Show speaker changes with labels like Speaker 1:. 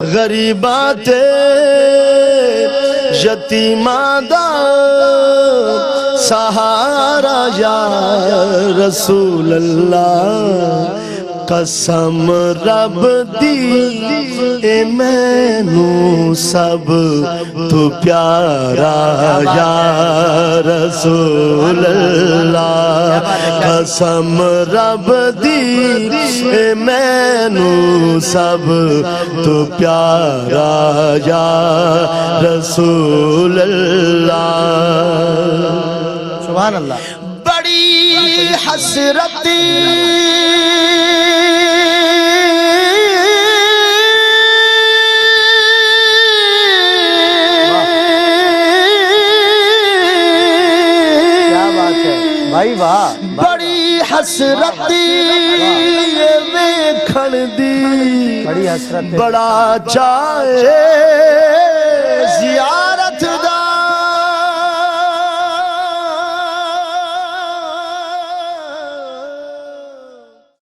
Speaker 1: غریباں تے یتیماں دا سہارا یا رسول اللہ قسم رب دی اے مینوں سب تو پیارا یا رسول اللہ قسم رب دی اے مینوں سب تو پیارا یا رسول اللہ
Speaker 2: سبحان اللہ
Speaker 1: بڑی حسرتی
Speaker 2: بھائی واہ
Speaker 1: بڑی حسرتی ویکھن دی
Speaker 2: بڑی حسرت
Speaker 1: بڑا چاہے